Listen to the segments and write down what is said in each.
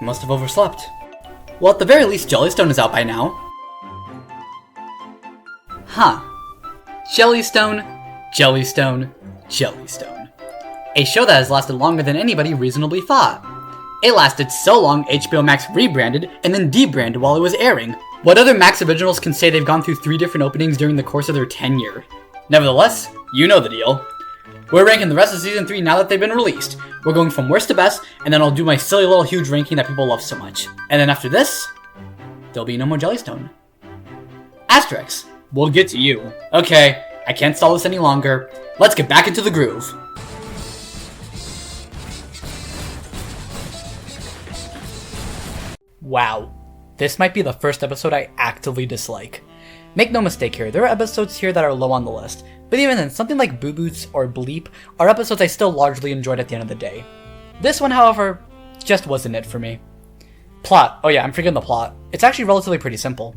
must have overslept. Well, at the very least, Jellystone is out by now. Huh. Jellystone, Jellystone, Jellystone. A show that has lasted longer than anybody reasonably thought. It lasted so long, HBO Max rebranded and then debranded while it was airing. What other Max originals can say they've gone through 3 different openings during the course of their tenure? Nevertheless, you know the deal. We're ranking the rest of Season 3 now that they've been released. We're going from worst to best, and then I'll do my silly little huge ranking that people love so much. And then after this, there'll be no more Jellystone. Asterix, we'll get to you. Okay, I can't stall this any longer. Let's get back into the groove. Wow, this might be the first episode I actively dislike. Make no mistake here, there are episodes here that are low on the list, but even then, something like Boo Boots or Bleep are episodes I still largely enjoyed at the end of the day. This one, however, just wasn't it for me. Plot. Oh yeah, I'm forgetting the plot. It's actually relatively pretty simple.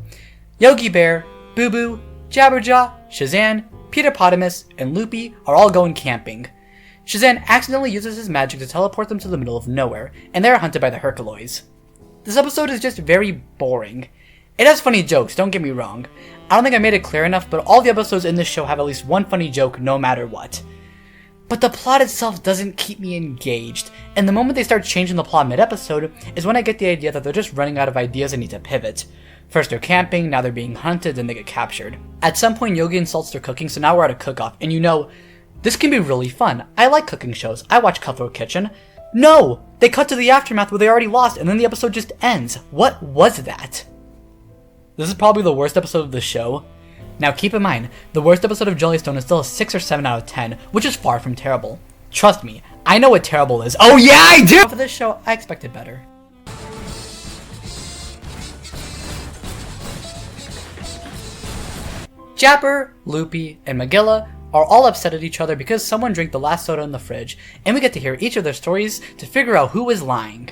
Yogi Bear, Boo Boo, Jabberjaw, Shazam, Peterpotamus, and Loopy are all going camping. Shazam accidentally uses his magic to teleport them to the middle of nowhere, and they're hunted by the Herculoids. This episode is just very boring. It has funny jokes, don't get me wrong. I don't think I made it clear enough, but all the episodes in this show have at least one funny joke no matter what. But the plot itself doesn't keep me engaged, and the moment they start changing the plot mid-episode is when I get the idea that they're just running out of ideas and need to pivot. First they're camping, now they're being hunted, then they get captured. At some point Yogi insults their cooking, so now we're at a cook-off, and you know, this can be really fun. I like cooking shows, I watch Cutthroat Kitchen. No! They cut to the aftermath where they already lost, and then the episode just ends. What was that? This is probably the worst episode of the show. Now keep in mind, the worst episode of Jellystone is still a 6 or 7 out of 10, which is far from terrible. Trust me, I know what terrible is. Oh yeah, I do! For this show, I expected better. Japper, Loopy, and Magilla are all upset at each other because someone drank the last soda in the fridge, and we get to hear each of their stories to figure out who is lying.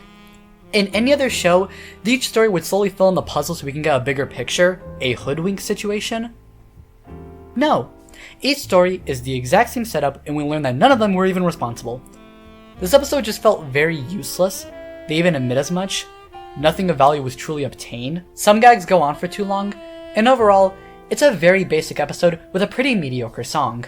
In any other show, each story would slowly fill in the puzzle so we can get a bigger picture, a hoodwink situation. No, each story is the exact same setup and we learn that none of them were even responsible. This episode just felt very useless, they even admit as much. Nothing of value was truly obtained, some gags go on for too long, and overall, it's a very basic episode with a pretty mediocre song.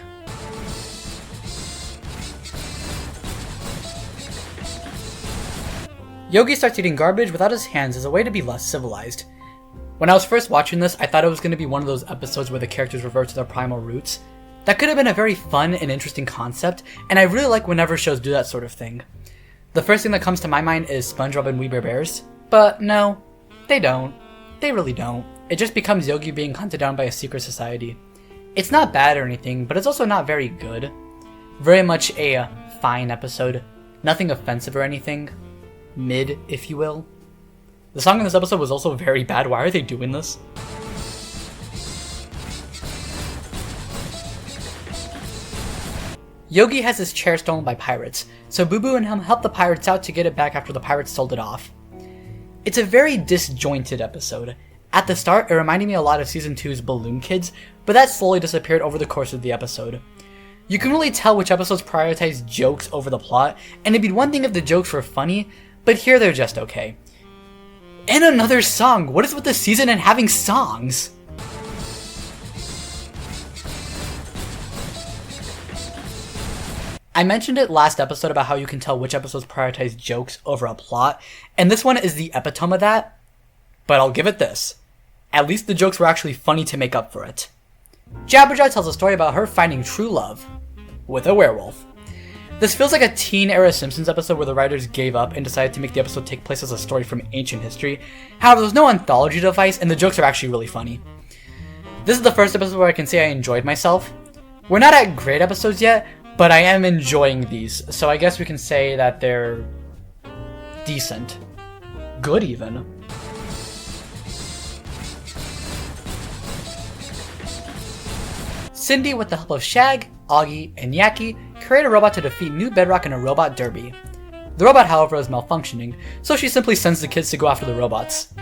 Yogi starts eating garbage without his hands as a way to be less civilized. When I was first watching this, I thought it was going to be one of those episodes where the characters revert to their primal roots. That could have been a very fun and interesting concept, and I really like whenever shows do that sort of thing. The first thing that comes to my mind is SpongeBob and We Bare Bears, but no, they don't. They really don't. It just becomes Yogi being hunted down by a secret society. It's not bad or anything, but it's also not very good. Very much a fine episode. Nothing offensive or anything. Mid, if you will. The song in this episode was also very bad. Why are they doing this? Yogi has his chair stolen by pirates, so Boo Boo and him help the pirates out to get it back after the pirates sold it off. It's a very disjointed episode. At the start, it reminded me a lot of Season 2's Balloon Kids, but that slowly disappeared over the course of the episode. You can really tell which episodes prioritize jokes over the plot, and it'd be one thing if the jokes were funny, but here they're just okay. And another song! What is with this season and having songs? I mentioned it last episode about how you can tell which episodes prioritize jokes over a plot, and this one is the epitome of that, but I'll give it this. At least the jokes were actually funny to make up for it. Jabberjaw tells a story about her finding true love with a werewolf. This feels like a teen-era Simpsons episode where the writers gave up and decided to make the episode take place as a story from ancient history. However, there's no anthology device, and the jokes are actually really funny. This is the first episode where I can say I enjoyed myself. We're not at great episodes yet, but I am enjoying these, so I guess we can say that they're decent. Good, even. Cindy, with the help of Shag, Augie, and Yaki, create a robot to defeat New Bedrock in a robot derby. The robot, however, is malfunctioning, so she simply sends the kids to go after the robots,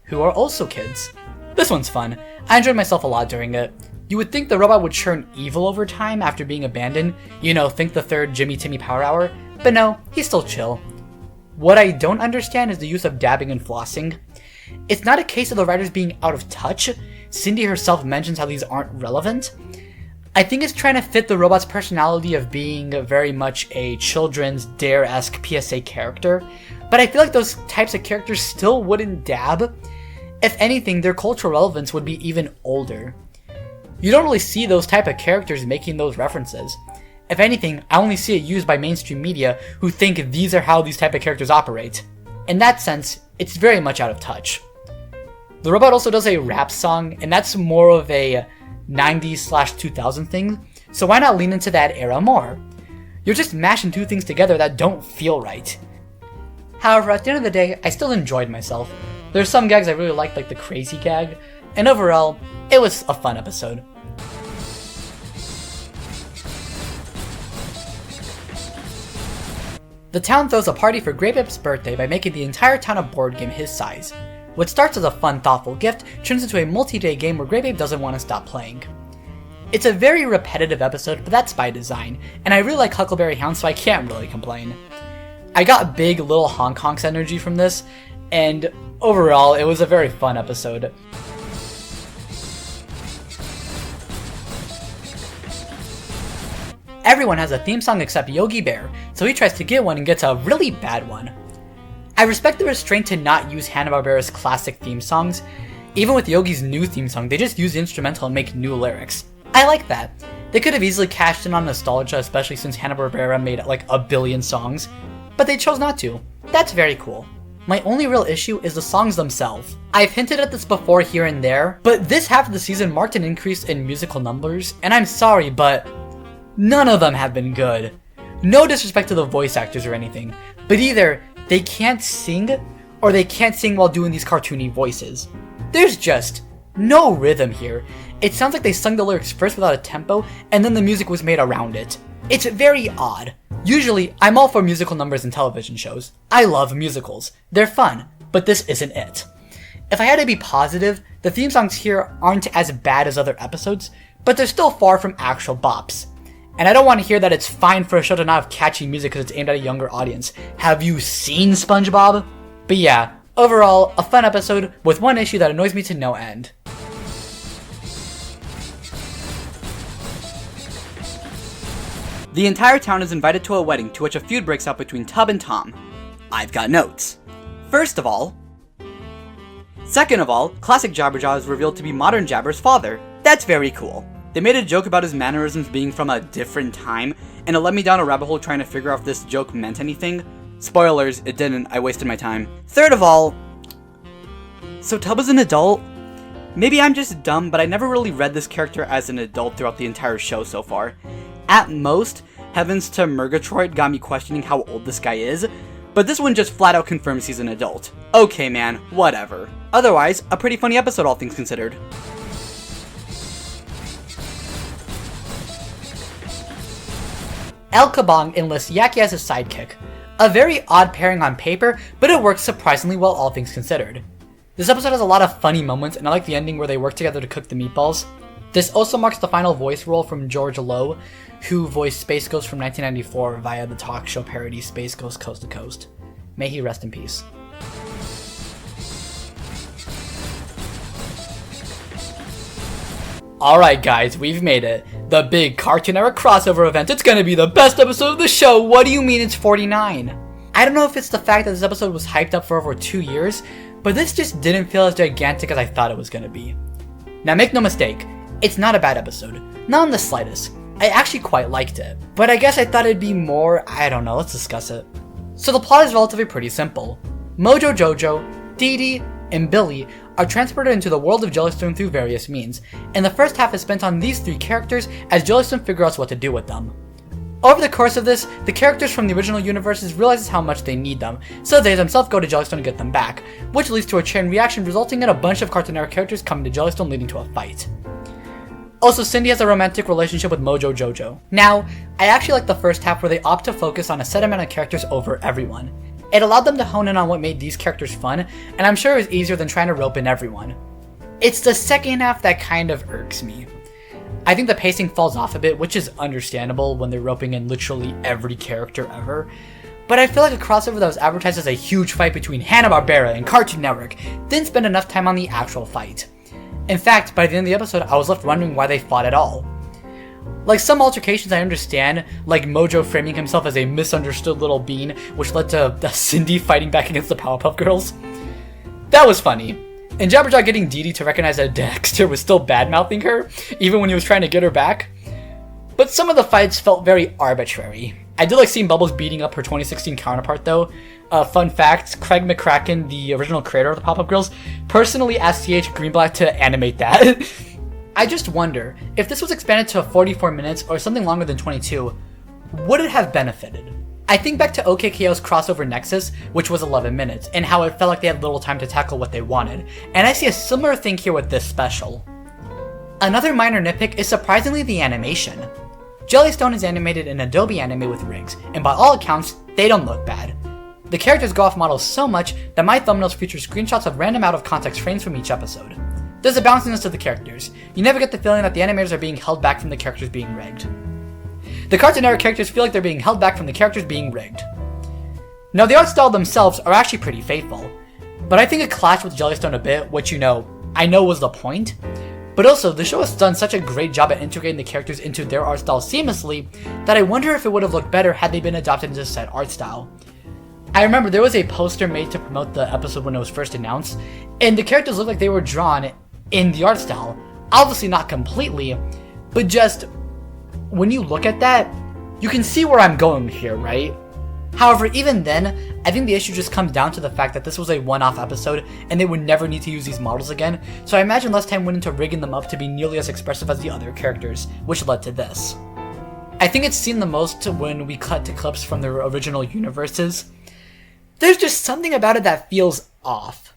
who are also kids. This one's fun. I enjoyed myself a lot during it. You would think the robot would turn evil over time after being abandoned, you know, think the third Jimmy Timmy Power Hour, but no, he's still chill. What I don't understand is the use of dabbing and flossing. It's not a case of the writers being out of touch. Cindy herself mentions how these aren't relevant. I think it's trying to fit the robot's personality of being very much a children's Dare-esque PSA character, but I feel like those types of characters still wouldn't dab. If anything, their cultural relevance would be even older. You don't really see those type of characters making those references. If anything, I only see it used by mainstream media who think these are how these type of characters operate. In that sense, it's very much out of touch. The robot also does a rap song, and that's more of a 90s/2000 thing, so why not lean into that era more? You're just mashing two things together that don't feel right. However, at the end of the day, I still enjoyed myself. There's some gags I really liked, like the crazy gag, and overall, it was a fun episode. The town throws a party for Greybabe's birthday by making the entire town a board game his size. What starts as a fun, thoughtful gift turns into a multi-day game where Greybabe doesn't want to stop playing. It's a very repetitive episode, but that's by design, and I really like Huckleberry Hound, so I can't really complain. I got big little honk honks energy from this, and overall, it was a very fun episode. Everyone has a theme song except Yogi Bear, so he tries to get one and gets a really bad one. I respect the restraint to not use Hanna-Barbera's classic theme songs. Even with Yogi's new theme song, they just use the instrumental and make new lyrics. I like that. They could have easily cashed in on nostalgia, especially since Hanna-Barbera made like a billion songs, but they chose not to. That's very cool. My only real issue is the songs themselves. I've hinted at this before here and there, but this half of the season marked an increase in musical numbers, and I'm sorry, but none of them have been good. No disrespect to the voice actors or anything, but either they can't sing, or they can't sing while doing these cartoony voices. There's just no rhythm here. It sounds like they sung the lyrics first without a tempo, and then the music was made around it. It's very odd. Usually, I'm all for musical numbers in television shows. I love musicals. They're fun, but this isn't it. If I had to be positive, the theme songs here aren't as bad as other episodes, but they're still far from actual bops. And I don't want to hear that it's fine for a show to not have catchy music because it's aimed at a younger audience. Have you seen SpongeBob? But yeah, overall, a fun episode with one issue that annoys me to no end. The entire town is invited to a wedding to which a feud breaks out between Tub and Tom. I've got notes. First of all, classic Jabberjaw is revealed to be modern Jabber's father. That's very cool. They made a joke about his mannerisms being from a different time, and it led me down a rabbit hole trying to figure out if this joke meant anything. Spoilers, it didn't. I wasted my time. Third of all, so Tub is an adult? Maybe I'm just dumb, but I never really read this character as an adult throughout the entire show so far. At most, Heavens to Murgatroyd got me questioning how old this guy is, but this one just flat out confirms he's an adult. Okay man, whatever. Otherwise, a pretty funny episode all things considered. El Kabong enlists Yaki as his sidekick. A very odd pairing on paper, but it works surprisingly well all things considered. This episode has a lot of funny moments, and I like the ending where they work together to cook the meatballs. This also marks the final voice role from George Lowe, who voiced Space Ghost from 1994 via the talk show parody Space Ghost Coast to Coast. May he rest in peace. Alright guys, we've made it. The big Cartoon Era crossover event. It's gonna be the best episode of the show. What do you mean it's 49? I don't know if it's the fact that this episode was hyped up for over 2 years, but this just didn't feel as gigantic as I thought it was gonna be. Now make no mistake, it's not a bad episode. Not in the slightest. I actually quite liked it. But I guess I thought it'd be more, I don't know, let's discuss it. So the plot is relatively pretty simple. Mojo Jojo, Dee Dee, and Billy are transported into the world of Jellystone through various means, and the first half is spent on these three characters as Jellystone figures out what to do with them. Over the course of this, the characters from the original universes realize how much they need them, so they themselves go to Jellystone to get them back, which leads to a chain reaction resulting in a bunch of Cartoon Era characters coming to Jellystone leading to a fight. Also, Cindy has a romantic relationship with Mojo Jojo. Now, I actually like the first half where they opt to focus on a set amount of characters over everyone. It allowed them to hone in on what made these characters fun, and I'm sure it was easier than trying to rope in everyone. It's the second half that kind of irks me. I think the pacing falls off a bit, which is understandable when they're roping in literally every character ever, but I feel like a crossover that was advertised as a huge fight between Hanna-Barbera and Cartoon Network didn't spend enough time on the actual fight. In fact, by the end of the episode, I was left wondering why they fought at all. Like, some altercations I understand, like Mojo framing himself as a misunderstood little bean, which led to Cindy fighting back against the Powerpuff Girls. That was funny. And Jabberjaw getting Dee Dee to recognize that Dexter was still bad-mouthing her, even when he was trying to get her back. But some of the fights felt very arbitrary. I did like seeing Bubbles beating up her 2016 counterpart though. Fun fact, Craig McCracken, the original creator of the Pop-Up Girls, personally asked CH Greenblatt to animate that. I just wonder, if this was expanded to 44 minutes or something longer than 22, would it have benefited? I think back to OKKO's crossover Nexus, which was 11 minutes, and how it felt like they had little time to tackle what they wanted, and I see a similar thing here with this special. Another minor nitpick is surprisingly the animation. Jellystone is animated in Adobe Anime with rigs, and by all accounts, they don't look bad. The characters go off model so much that my thumbnails feature screenshots of random out-of-context frames from each episode. There's a bounciness to the characters. You never get the feeling that the animators are being held back from the characters being rigged. The Cartoon Network characters feel like they're being held back from the characters being rigged. Now, the art style themselves are actually pretty faithful, but I think it clashed with Jellystone a bit, which I know was the point. But also, the show has done such a great job at integrating the characters into their art style seamlessly that I wonder if it would have looked better had they been adopted into said art style. I remember there was a poster made to promote the episode when it was first announced, and the characters looked like they were drawn in the art style. Obviously not completely, but just when you look at that, you can see where I'm going here, right? However, even then, I think the issue just comes down to the fact that this was a one-off episode and they would never need to use these models again, so I imagine less time went into rigging them up to be nearly as expressive as the other characters, which led to this. I think it's seen the most when we cut to clips from their original universes. There's just something about it that feels off.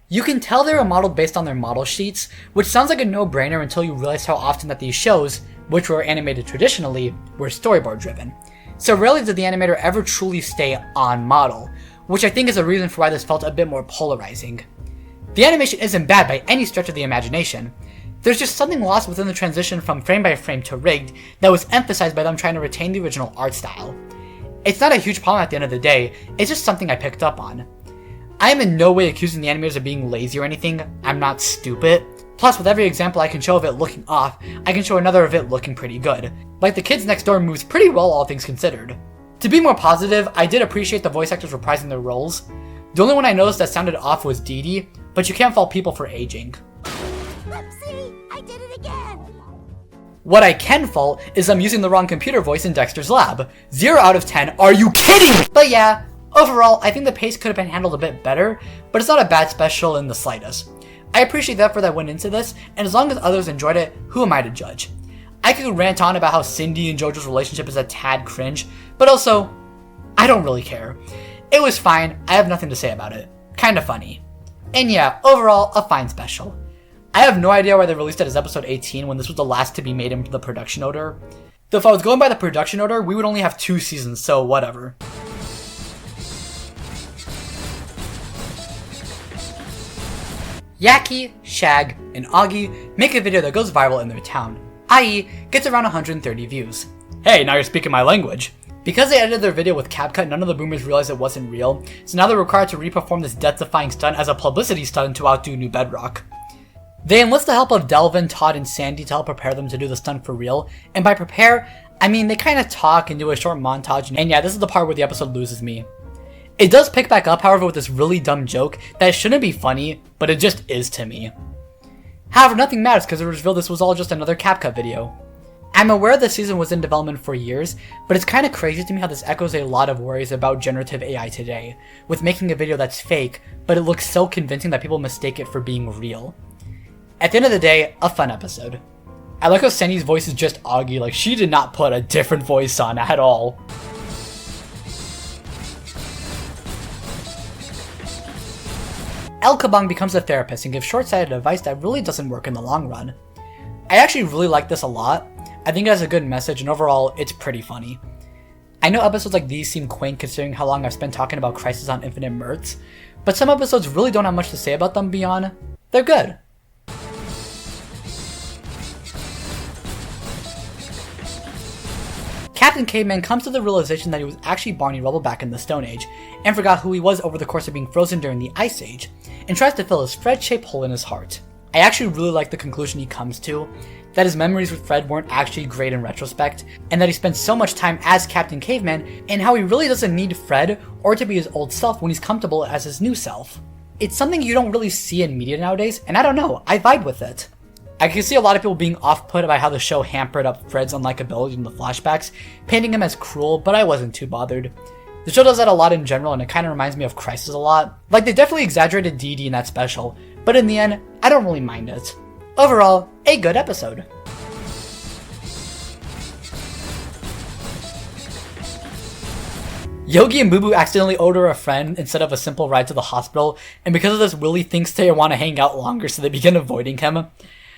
You can tell they were modeled based on their model sheets, which sounds like a no-brainer until you realize how often that these shows, which were animated traditionally, were storyboard driven. So rarely did the animator ever truly stay on model, which I think is a reason for why this felt a bit more polarizing. The animation isn't bad by any stretch of the imagination. There's just something lost within the transition from frame by frame to rigged that was emphasized by them trying to retain the original art style. It's not a huge problem at the end of the day, it's just something I picked up on. I am in no way accusing the animators of being lazy or anything, I'm not stupid. Plus, with every example I can show of it looking off, I can show another of it looking pretty good. Like the Kids Next Door moves pretty well, all things considered. To be more positive, I did appreciate the voice actors reprising their roles. The only one I noticed that sounded off was Dee Dee, but you can't fault people for aging. Whoopsie, I did it again! What I can fault is I'm using the wrong computer voice in Dexter's lab. 0 out of 10, are you kidding me? But yeah, overall, I think the pace could have been handled a bit better, but it's not a bad special in the slightest. I appreciate the effort that went into this, and as long as others enjoyed it, who am I to judge? I could rant on about how Cindy and JoJo's relationship is a tad cringe, but also, I don't really care. It was fine, I have nothing to say about it. Kinda funny. And yeah, overall, a fine special. I have no idea why they released it as episode 18 when this was the last to be made in the production order. Though if I was going by the production order, we would only have 2 seasons, so whatever. Yaki, Shag, and Augie make a video that goes viral in their town, i.e. gets around 130 views. Hey, now you're speaking my language. Because they edited their video with CapCut, none of the boomers realized it wasn't real, so now they're required to re-perform this death-defying stunt as a publicity stunt to outdo New Bedrock. They enlist the help of Delvin, Todd, and Sandy to help prepare them to do the stunt for real, and by prepare, I mean they kinda talk and do a short montage, and yeah, this is the part where the episode loses me. It does pick back up, however, with this really dumb joke that shouldn't be funny, but it just is to me. However, nothing matters because it was revealed this was all just another CapCut video. I'm aware the season was in development for years, but it's kinda crazy to me how this echoes a lot of worries about generative AI today, with making a video that's fake, but it looks so convincing that people mistake it for being real. At the end of the day, a fun episode. I like how Sandy's voice is just Augie, like she did not put a different voice on at all. El Kabong becomes a therapist and gives short-sighted advice that really doesn't work in the long run. I actually really like this a lot. I think it has a good message and overall, it's pretty funny. I know episodes like these seem quaint considering how long I've spent talking about Crisis on Infinite Mirths, but some episodes really don't have much to say about them beyond, they're good. Captain Caveman comes to the realization that he was actually Barney Rubble back in the Stone Age, and forgot who he was over the course of being frozen during the Ice Age, and tries to fill his Fred-shaped hole in his heart. I actually really like the conclusion he comes to, that his memories with Fred weren't actually great in retrospect, and that he spent so much time as Captain Caveman, and how he really doesn't need Fred or to be his old self when he's comfortable as his new self. It's something you don't really see in media nowadays, and I don't know, I vibe with it. I can see a lot of people being off-put by how the show hampered up Fred's unlikability in the flashbacks, painting him as cruel, but I wasn't too bothered. The show does that a lot in general, and it kinda reminds me of Crisis a lot. Like, they definitely exaggerated Dee Dee in that special, but in the end, I don't really mind it. Overall, a good episode. Yogi and Boo Boo accidentally order a friend instead of a simple ride to the hospital, and because of this, Willie thinks they want to hang out longer, so they begin avoiding him.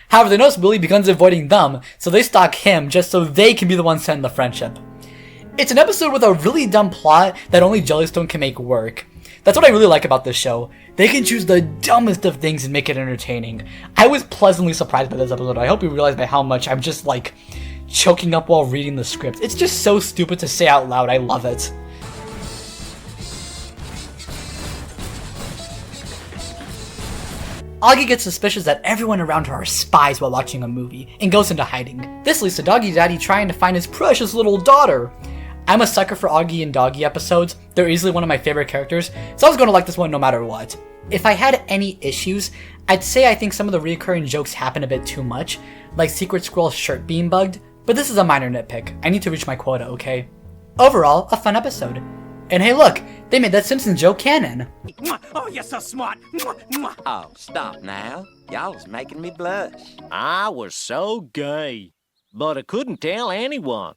However, they notice Willie begins avoiding them, so they stalk him just so they can be the ones to end the friendship. It's an episode with a really dumb plot that only Jellystone can make work. That's what I really like about this show. They can choose the dumbest of things and make it entertaining. I was pleasantly surprised by this episode. I hope you realize by how much I'm just like choking up while reading the script. It's just so stupid to say out loud. I love it. Augie gets suspicious that everyone around her are spies while watching a movie, and goes into hiding. This leads to Doggy Daddy trying to find his precious little daughter. I'm a sucker for Augie and Doggy episodes. They're easily one of my favorite characters, so I was going to like this one no matter what. If I had any issues, I'd say I think some of the recurring jokes happen a bit too much, like Secret Squirrel's shirt being bugged, but this is a minor nitpick. I need to reach my quota, okay? Overall, a fun episode. And hey look, they made that Simpsons joke canon. Oh, you're so smart. Oh, stop now. Y'all is making me blush. I was so gay, but I couldn't tell anyone.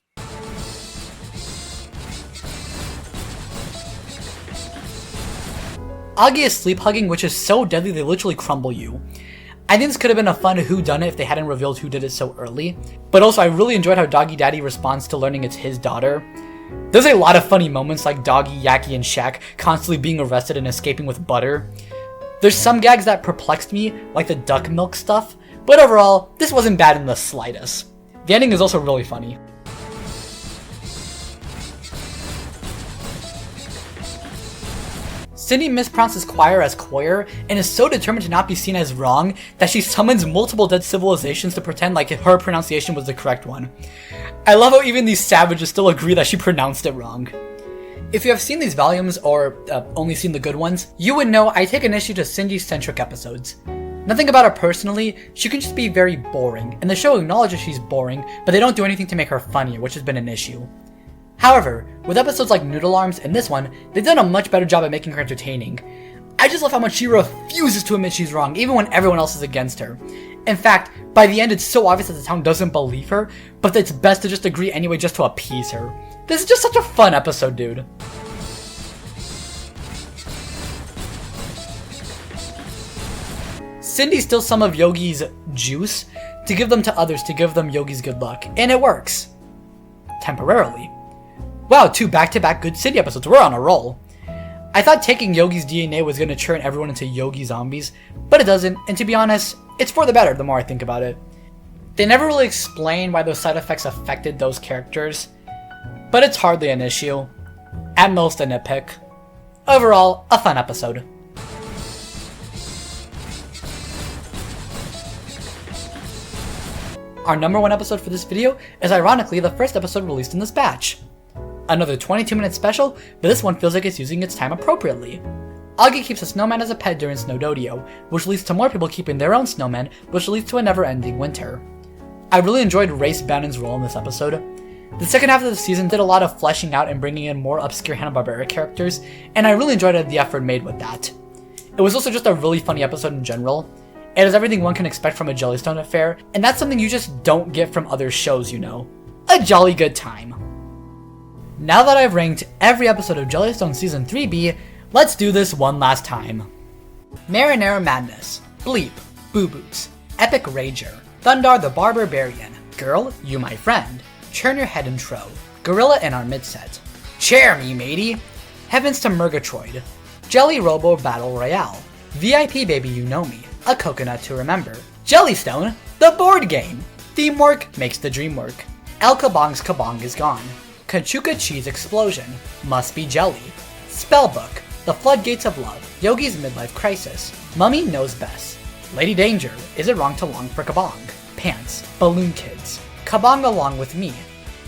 Augie is sleep hugging, which is so deadly they literally crumble you. I think this could have been a fun whodunit if they hadn't revealed who did it so early, but also I really enjoyed how Doggy Daddy responds to learning it's his daughter. There's a lot of funny moments like Doggy, Yaki, and Shaq constantly being arrested and escaping with butter. There's some gags that perplexed me, like the duck milk stuff, but overall, this wasn't bad in the slightest. The ending is also really funny. Cindy mispronounces choir as choir, and is so determined to not be seen as wrong that she summons multiple dead civilizations to pretend like her pronunciation was the correct one. I love how even these savages still agree that she pronounced it wrong. If you have seen these volumes, or only seen the good ones, you would know I take an issue to Cindy-centric episodes. Nothing about her personally, she can just be very boring, and the show acknowledges she's boring, but they don't do anything to make her funnier, which has been an issue. However, with episodes like Noodle Arms and this one, they've done a much better job at making her entertaining. I just love how much she refuses to admit she's wrong, even when everyone else is against her. In fact, by the end it's so obvious that the town doesn't believe her, but it's best to just agree anyway just to appease her. This is just such a fun episode, dude. Cindy steals some of Yogi's juice to give them to others to give them Yogi's good luck, and it works. Temporarily. Wow, 2 back-to-back good Cindy episodes. We're on a roll. I thought taking Yogi's DNA was going to turn everyone into Yogi zombies, but it doesn't, and to be honest, it's for the better the more I think about it. They never really explain why those side effects affected those characters, but it's hardly an issue. At most a nitpick. Overall, a fun episode. Our number 1 episode for this video is ironically the first episode released in this batch. Another 22-minute special, but this one feels like it's using its time appropriately. Augie keeps a snowman as a pet during Snowdodio, which leads to more people keeping their own snowmen, which leads to a never-ending winter. I really enjoyed Race Bannon's role in this episode. The second half of the season did a lot of fleshing out and bringing in more obscure Hanna-Barbera characters, and I really enjoyed the effort made with that. It was also just a really funny episode in general. It has everything one can expect from a Jellystone affair, and that's something you just don't get from other shows, you know. A jolly good time. Now that I've ranked every episode of Jellystone Season 3B, let's do this one last time. Marinara Madness, Bleep, Boo Boots, Epic Rager, Thundar the Barbarian, Girl, You My Friend, Churn Your Head Intro, Gorilla in Our Midset, Chair Me Matey, Heavens to Murgatroyd, Jelly Robo Battle Royale, VIP Baby You Know Me, A Coconut to Remember, Jellystone, the board game, Teamwork makes the dream work, El Kabong's Kabong is gone, Kachuka Cheese Explosion, Must Be Jelly, Spellbook, The Floodgates of Love, Yogi's Midlife Crisis, Mummy Knows Best, Lady Danger, Is It Wrong to Long for Kabong, Pants, Balloon Kids, Kabong Along With Me,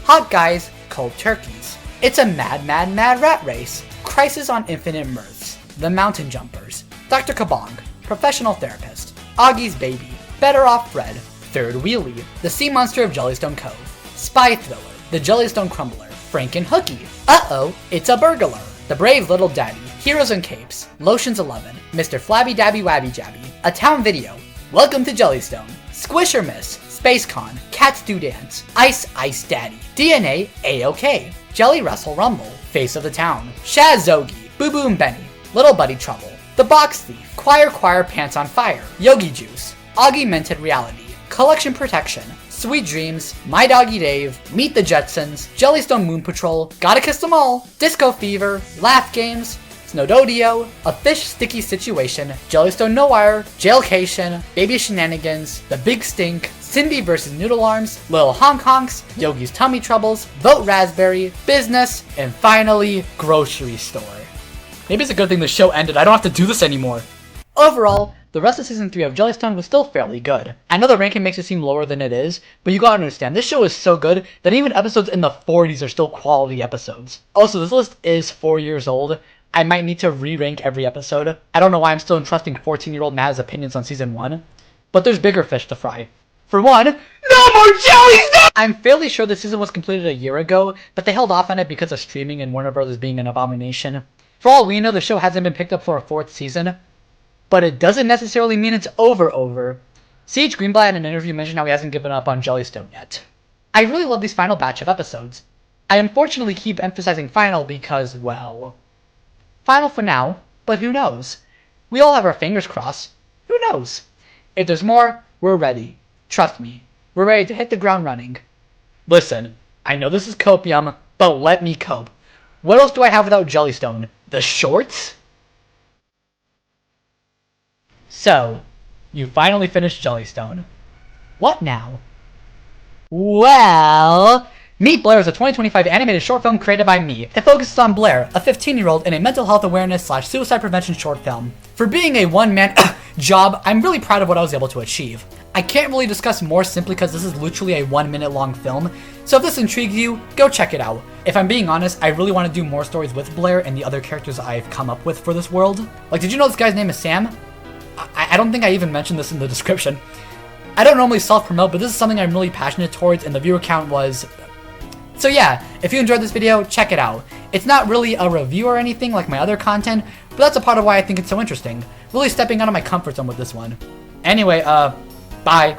Hot Guys, Cold Turkeys, It's a Mad Mad Mad Rat Race, Crisis on Infinite Mirths, The Mountain Jumpers, Dr. Kabong, Professional Therapist, Augie's Baby, Better Off Fred, Third Wheelie, The Sea Monster of Jellystone Cove, Spy Thriller, The Jellystone Crumbler, Frank and Hooky, Uh-Oh, It's a Burglar, The Brave Little Daddy, Heroes and Capes, Lotions 11, Mr. Flabby Dabby Wabby Jabby, A Town Video, Welcome to Jellystone, Squish or Miss, SpaceCon, Cats Do Dance, Ice Ice Daddy, DNA A-OK, Jelly Wrestle Rumble, Face of the Town, Shaz Zogi, Boo Boo and Benny, Little Buddy Trouble, The Box Thief, Choir Pants on Fire, Yogi Juice, Augmented Reality, Collection Protection, Sweet Dreams, My Doggy Dave, Meet the Jetsons, Jellystone Moon Patrol, Gotta Kiss Them All, Disco Fever, Laugh Games, Snowdodio, A Fish Sticky Situation, Jellystone No Wire, Jailcation, Baby Shenanigans, The Big Stink, Cindy vs. Noodle Arms, Lil Honk Honks, Yogi's Tummy Troubles, Vote Raspberry, Business, and finally, Grocery Store. Maybe it's a good thing the show ended, I don't have to do this anymore. Overall, the rest of Season 3 of Jellystone was still fairly good. I know the ranking makes it seem lower than it is, but you gotta understand, this show is so good that even episodes in the 40s are still quality episodes. Also, this list is 4 years old. I might need to re-rank every episode. I don't know why I'm still entrusting 14-year-old Matt's opinions on Season 1, but there's bigger fish to fry. For one, no more Jellystone! I'm fairly sure the season was completed a year ago, but they held off on it because of streaming and Warner Bros. Being an abomination. For all we know, the show hasn't been picked up for a 4th season, but it doesn't necessarily mean it's over. C.H. Greenblatt in an interview mentioned how he hasn't given up on Jellystone yet. I really love these final batch of episodes. I unfortunately keep emphasizing final because, well, final for now, but who knows? We all have our fingers crossed. Who knows? If there's more, we're ready. Trust me, we're ready to hit the ground running. Listen, I know this is copium, but let me cope. What else do I have without Jellystone? The shorts? So, you finally finished Jellystone. What now? Well, Meet Blair is a 2025 animated short film created by me. It focuses on Blair, a 15-year-old in a mental health awareness/suicide prevention short film. For being a one-man job, I'm really proud of what I was able to achieve. I can't really discuss more simply because this is literally a 1 minute long film, so if this intrigues you, go check it out. If I'm being honest, I really want to do more stories with Blair and the other characters I've come up with for this world. Like, did you know this guy's name is Sam? I don't think I even mentioned this in the description. I don't normally self-promote, but this is something I'm really passionate towards, and the viewer count was... So yeah, if you enjoyed this video, check it out. It's not really a review or anything like my other content, but that's a part of why I think it's so interesting. Really stepping out of my comfort zone with this one. Anyway, bye.